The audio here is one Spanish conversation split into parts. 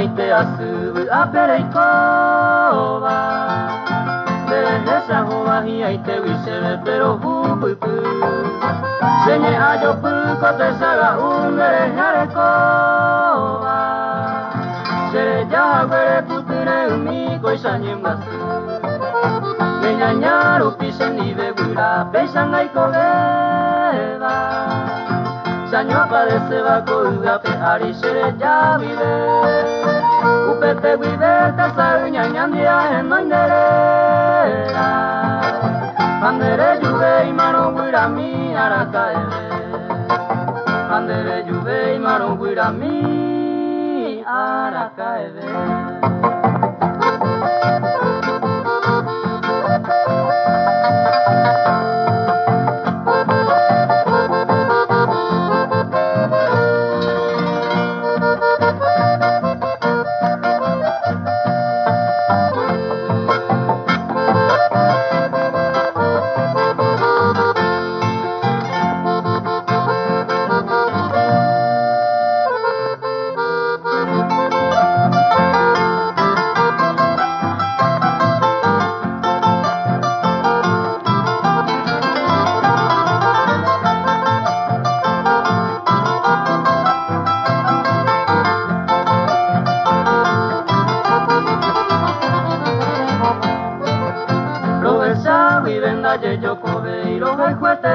ite asu apere ikova Desa hoa hi ite wisere pero hupupu Senye ajo puko te saga ungere hare kova Sere jagwere putune umi koisa nyemasu Nyaru pisen ibe gura pesan aiko beba Sanyo aparece bako ugape ari sere ya vive Upete vive tasa uñañandia en oinderera Andere juve imano gura mi arakaebe Andere juve imano gura mi arakaebe Yo kobe iroga ikuete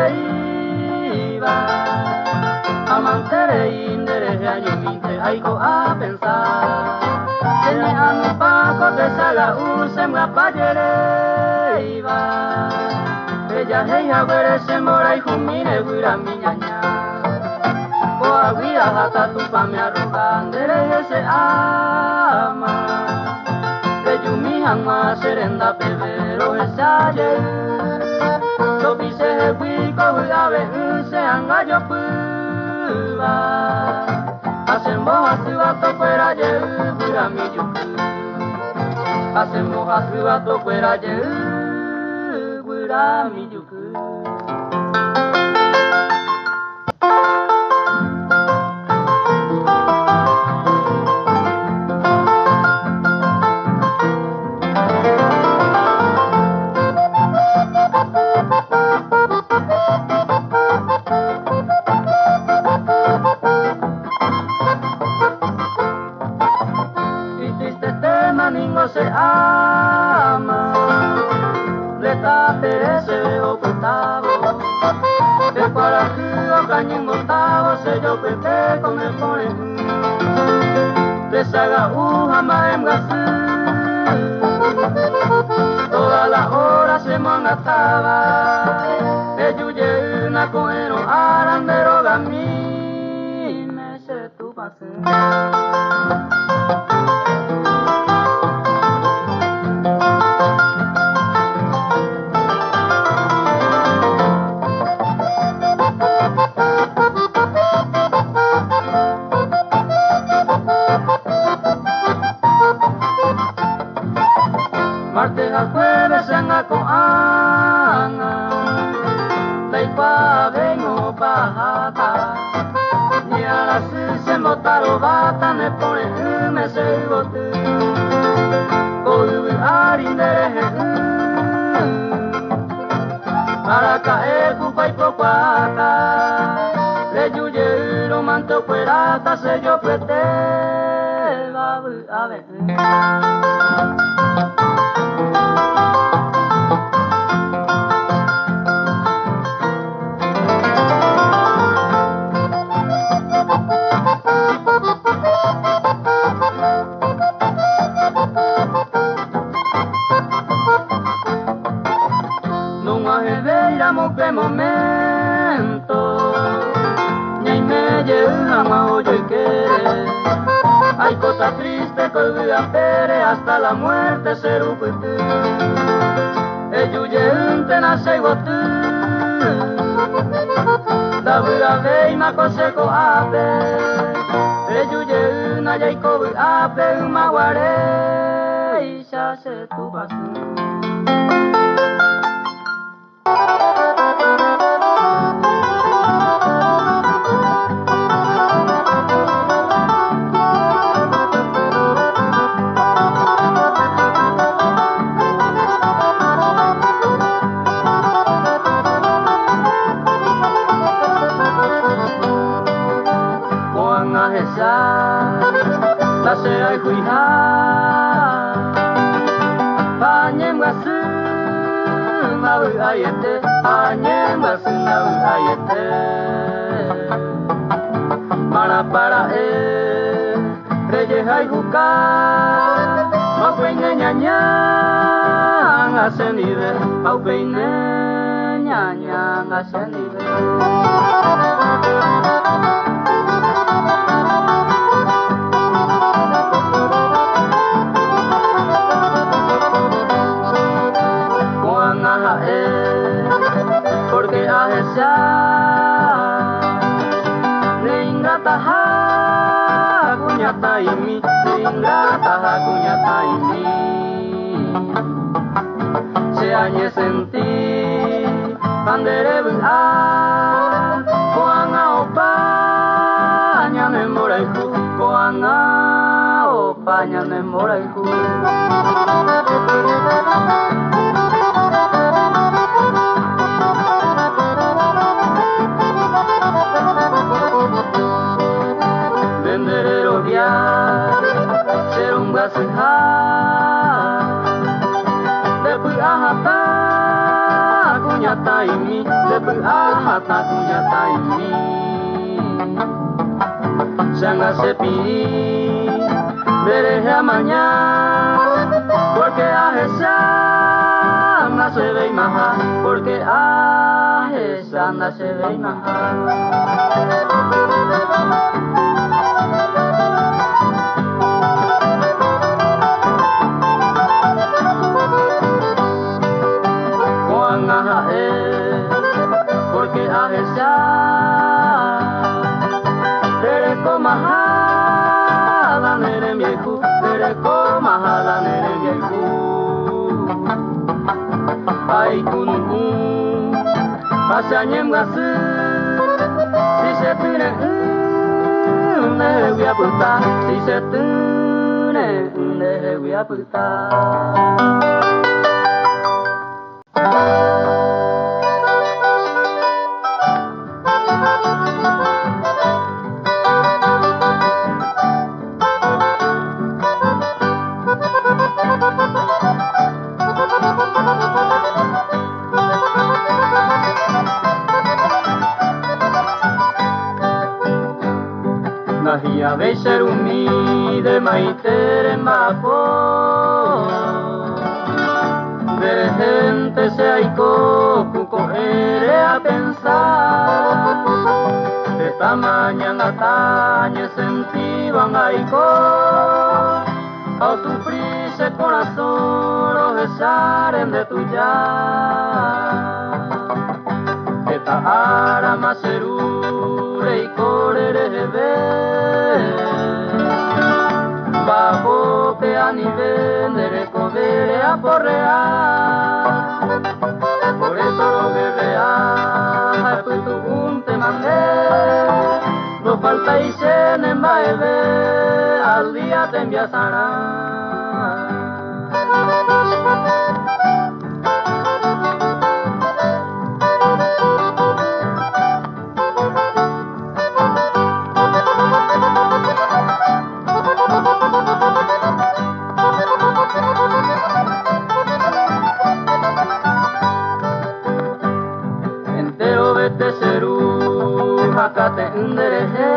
iba Amantere indere ayuminte aiko a pensar Tene anu pako te saga use mga payere iba Ella heia were se mora y humine guira mi ñaña Koa guira hata tu pa me arroga andere ese ama Te yumi hama serenda pebero ese ayer Sopi se huiko hugabe use angayo puba Hacemos asuato fuera ye gura mi yuku Hacemos asuato fuera ye gura mi yuku Se ama, le tapere ocultado, de para que cañen montado se yo pepe con el pone, de saga ujama en gasú, toda la hora se manataba, de yuye una coeno arandero gami, me se tu pase. Martes a jueves en Acoana, Taipa vengo bajata, ni a las 6 motaro bata ne pone me se bote, con arindere para caer pupa y pocuata, le yuye lo manto fuerata se yo prete, a ver. Que momento ni me lleva a oye quiere hay cosa triste que olvida pere hasta la muerte ser un putu eyuyente nace gotu da vida ve y ma consejo ape eyuyena ya y cobi ape maguare y ya se tu pasu buka Maupeine nyanya Ngasenibe Maupeine nyanya Ngasenibe Porque a esa ne ingrata kunyata imi ne ingrata kunyata imi se añe senti pandere bua koanga opa nyane moraiku koanga opa nyane moraiku Serungga sehat Depu ahata aku nyata ini Depu ahata aku nyata ini Sangga sepi Berehemanya Porque ahesa Anda se ve maha Porque ahesa anda se ve maha Porque a esa Dereko mahala nere mieku Dereko mahala nere mieku Ai kunu Pasanyem gasu Si setune Newe puta Si setune Newe puta Nahia beiserumi de maitere mapo De gente se aiko kuko ere a pensar De tamaña ngatañe sentiban aiko Ao sufrirse corazón los besaren de tuya Eta ara maserure y corerebe Bajo que a nivel de recobere a porrear Por eso lo que vea Pues tu un te mandé No falta y se en baebe Al día te enviasará Hakate nderehe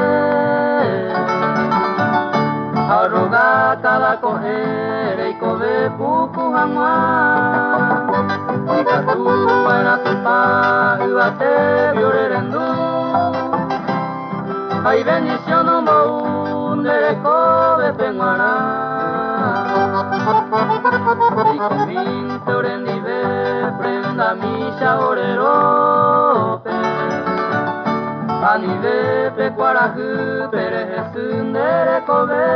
Arroga cada cohere y cobe puku hangwa Nikatu para tupa Uate violerendu Hay bendición un baúl de cobe penguara Y con vinte orendive Prenda misha orerope Anibe pecuarahu perejesundere kobe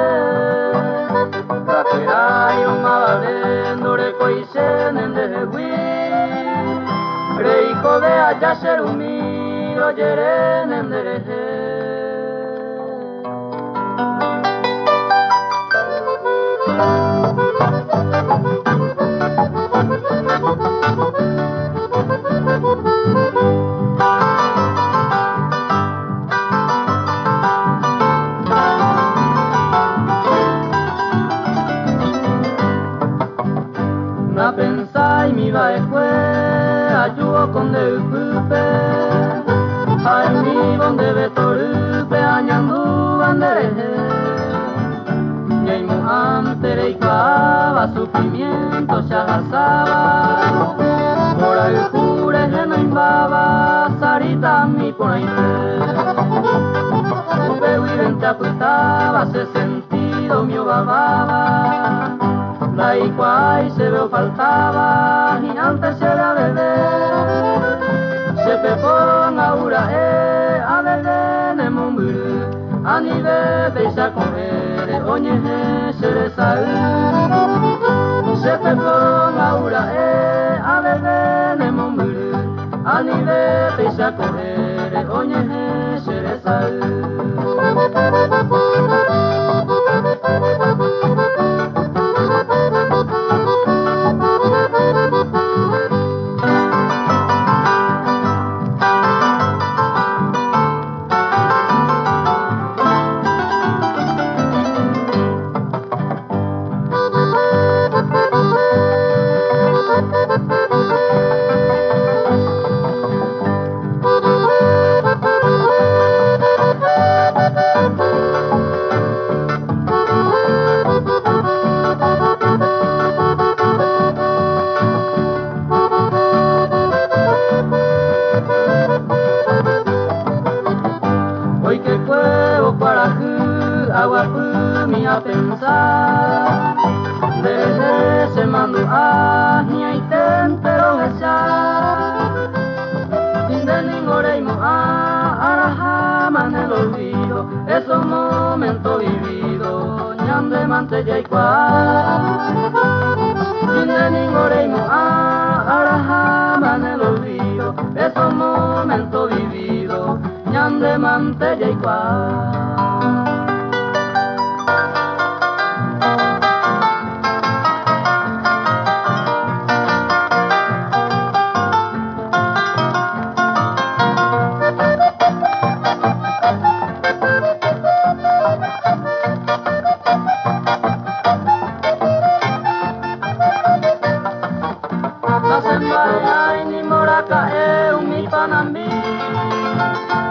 Kakerai omabare noreko isenen dehewi Rei kobe ayasherumi oyerenen derehe Pensai mi baekwe ayuo con de upupe Ay mi bonde betorupe añandu bandereje Nyeimu sufrimiento se alzaba, por el cure que no imbaba, sarita mi por ahí. Te apretaba, se sentido mío bababa, la igual se veo faltaba, y antes era bebé, se pepón ahora a bebé ne mumburu, a ni bebé se comer, oye se le sale, se pepón ahora a bebé ne mumburu, a ni bebé se comer, oye se le sale. A pensar desde ese mando y tentero echar sin de ningoreimo araja man el olvido esos momentos vividos ñande mantella y cual sin de ningoreimo araja man el olvido esos momentos vividos ñande mantella y cual.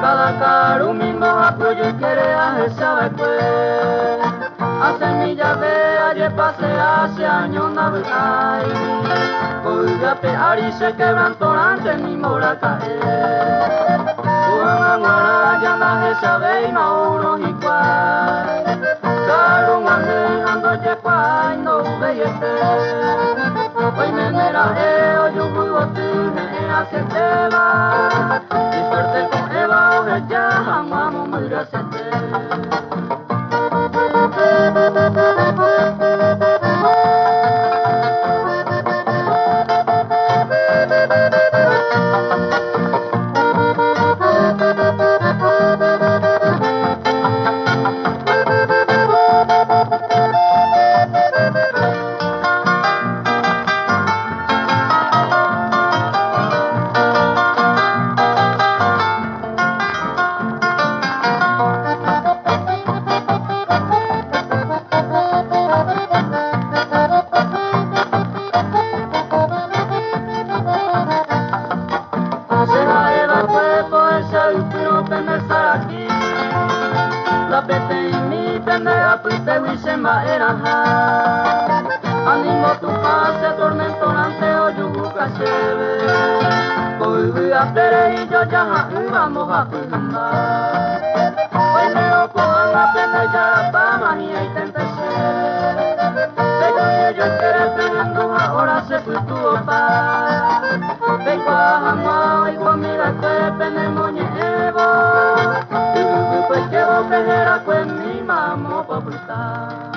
Cada caro mismo apoyo quiere sabe pues a semilla de ayer pase hace años navidad hoy a pear y se quebrantó ante mi mora caer una mora ya nadie sabe y mauro y cual caro manejando yepa y no veyete hoy me nera hoy un jugo me hace tema y suerte con Eva o ya jamás me irá a animo tu pase tormentonante o yubuca cheve hoy a pere y yo ya vamos a firmar hoy me lo pongan a pena ya pa manía y tentación de yo quiere pegando ahora se fue tu opa vengo a jamás y conmigo que pene moñevo y pues que vos pejera con mi mamá por brutal.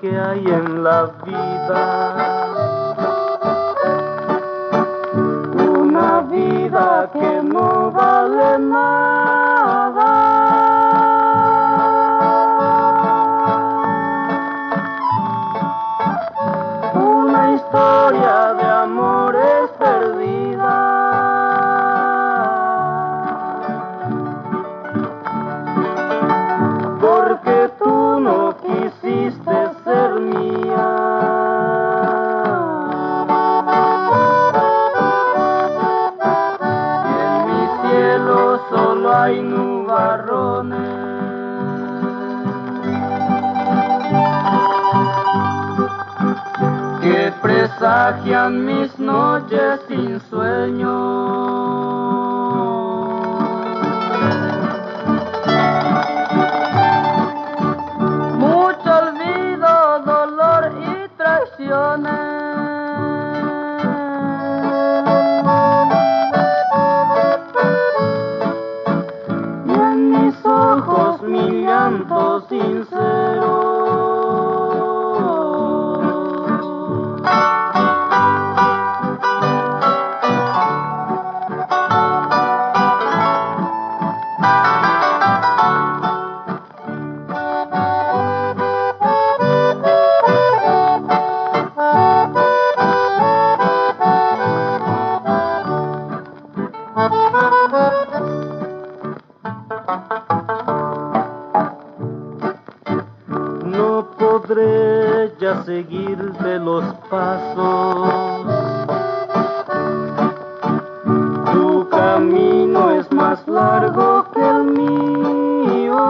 que hay en la vida. Una vida que no vale nada. Una historia de amores perdida. Porque tú no quisiste ser mía. Y en mi cielo solo hay nubarrones que presagian mis noches sin sueño. Mucho olvido, dolor y traiciones. Y en mis ojos mi llanto sincero. No podré ya seguirte los pasos. Tu camino es más largo que el mío.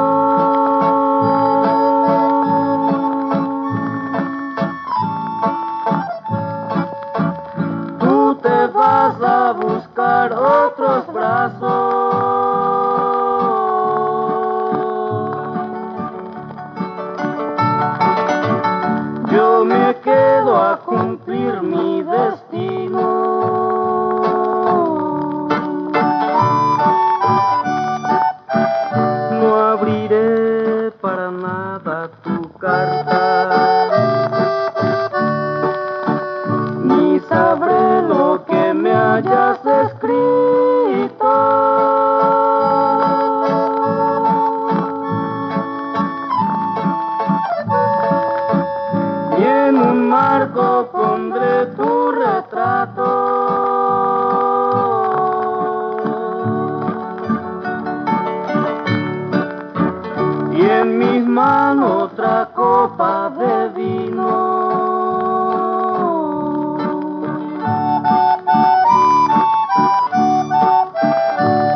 Tú te vas a buscar otros brazos. Yo me quedo a cumplir mi destino. No abriré para nada tu carta, ni sabré lo que me hayas escrito. Y en un marco pondré tu retrato. Y en mis manos otra copa de vino.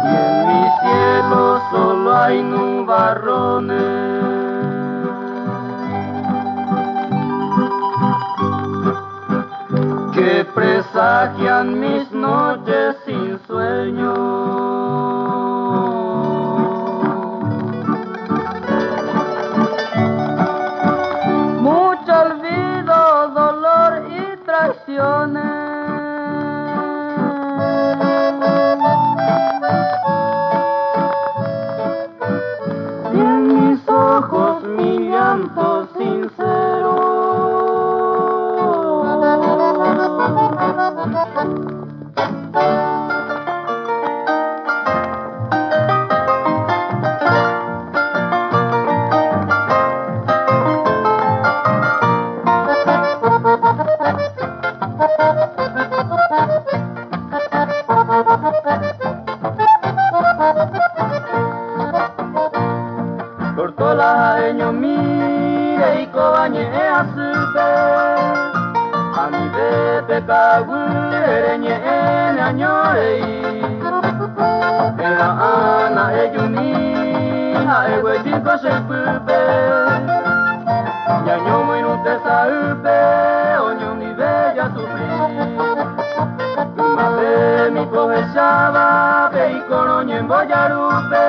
Y en mi cielo solo hay nubarrones que presagian mis noches sin sueño. Mucho olvido, dolor y traiciones. Y en mis ojos mi llanto sincero. Tortolaeño mire y cobañe azupe, ani de caguereñe en añorei, era ana eyuni, aegüe chico se pupe, ñaño muy nute saupe, oño mi bella sufrí, madre mi cogechaba, pe y coroño en boyarupe.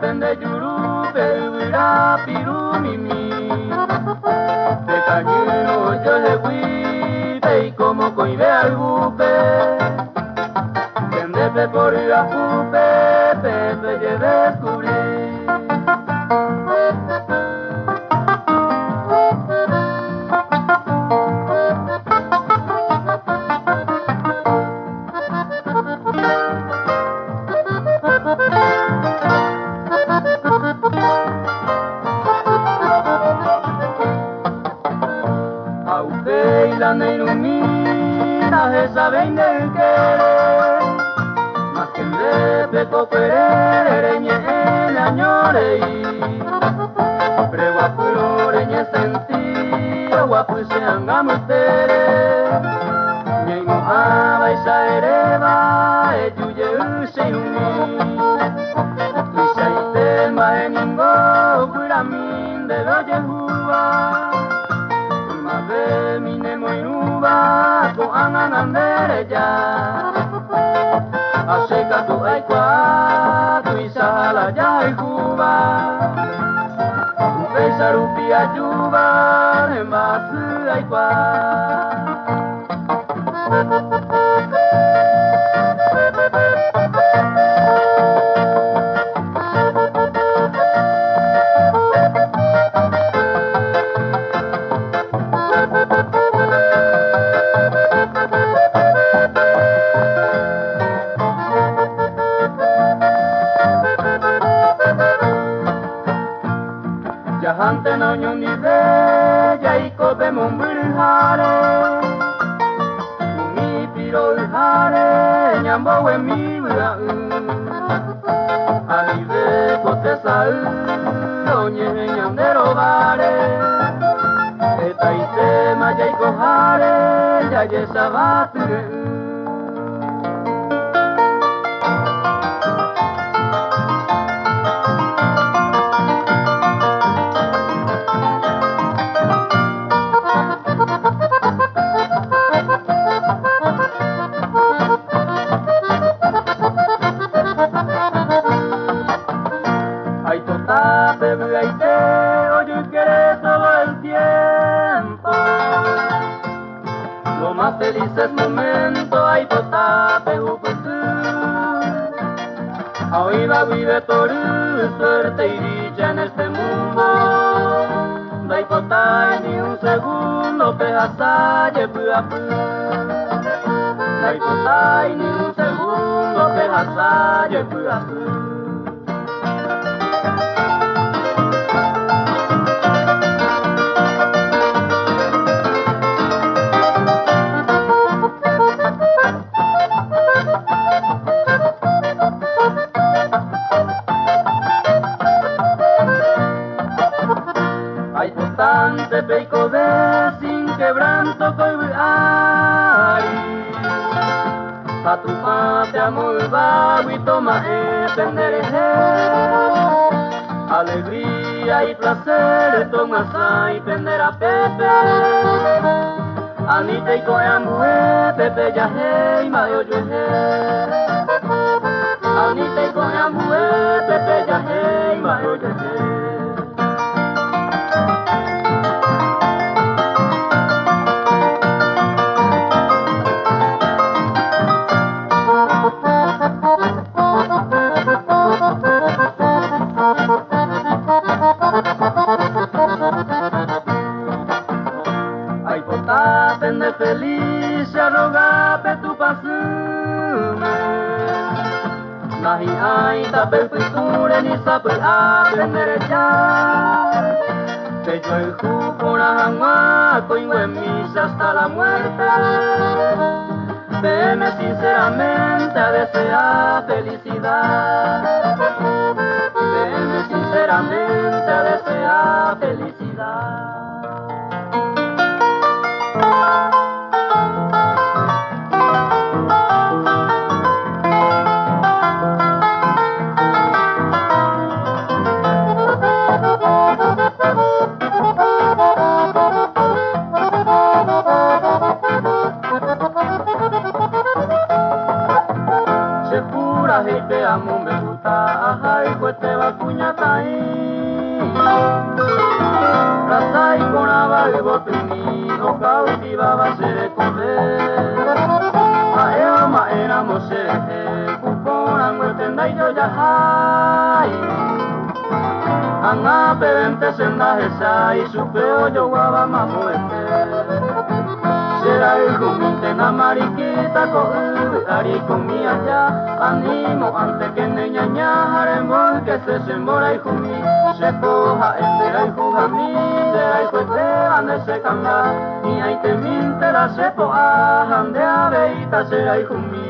Pende yurupe, vira pirumimi. De cañuno yo le huipe y como coibe al bupe. Tendepe por la pupe, pepe ye descubrí. behin del querer, más que de peco querer, ñe añorei, pre guapuro ñe senti, guapu se angamutere, ñe mo aba isa ereba, ejuye useumi, isa itema eningo, buramin de doye huba, mabe mine moinuba, ko anganandere ya, aseka tu aikwa, tu isa la ya huba, Besa rupia juba, embasu aikwa. Jahante no nyundi de jaiko be mumbirhare mi piro hare nyambo we mi bra ani de kote sal onye nyandero bare etaite ma jaiko hare jaye sabatu felices momentos hay totape uputu hoy la vive por suerte y dicha en este mundo no hay total ni un segundo que hasaye puapu no hay total ni un segundo que hasaye puapu. Bastante peico de sin quebranto coibari a tu pate amor vago y toma pendereje alegría y placer toma y pendera pepe anita y coyambue pepe yaje y mayo yueje anita y coyambue pepe yaje y mayo yueje. Ay, potapen de feliz, arrogape tu pasume. Nahi ay, tape future, ni sape aprender ya. Te yo el jugo, na en misa hasta la muerte. Veme sinceramente a desear felicidad. Veme sinceramente a desear felicidad. Hey, te amo, me gusta, ajá, y pues te va cuñatai. Rasai con abajo, trini, o cautiva va a ser correr. Maea, maena, moshe, kupona, muetenda y yo ya hay. Anga, pedente, senda, esa, y su peo, yo guaba, mamuete. será el juminte na mariquita ko ari comía ya animo antes que neñaña haremos que se mora y jumi se coja en de ay jujami de ay cuete ane se cambia ni ay te minte la se poa ande aveita será y jumi.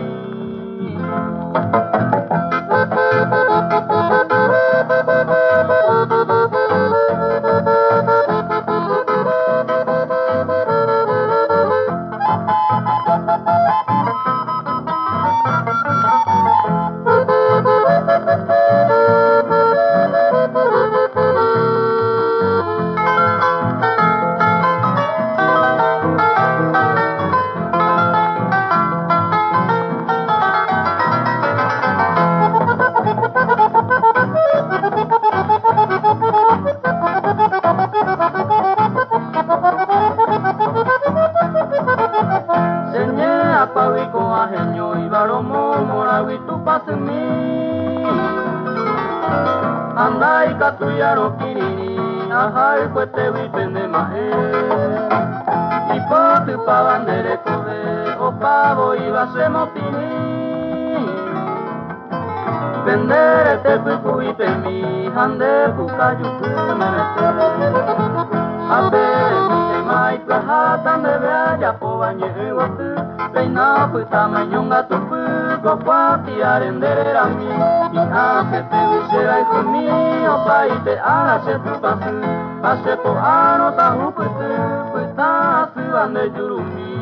Andai katuyaro kinini, ahai kwete wipende mahe. Ipotu pavandere kobe, opavo iba se motini. Pendere te puku ipemi, hande puka yuku menete. Apere mite mai plahatan de veaya po bañe watu. Peina puta mañonga tupu, kokwati arendere rami. Y hace te visera y conmigo, pa' y te hace tu pasu. Hace po ano ta huputu, puta su bande yurumi.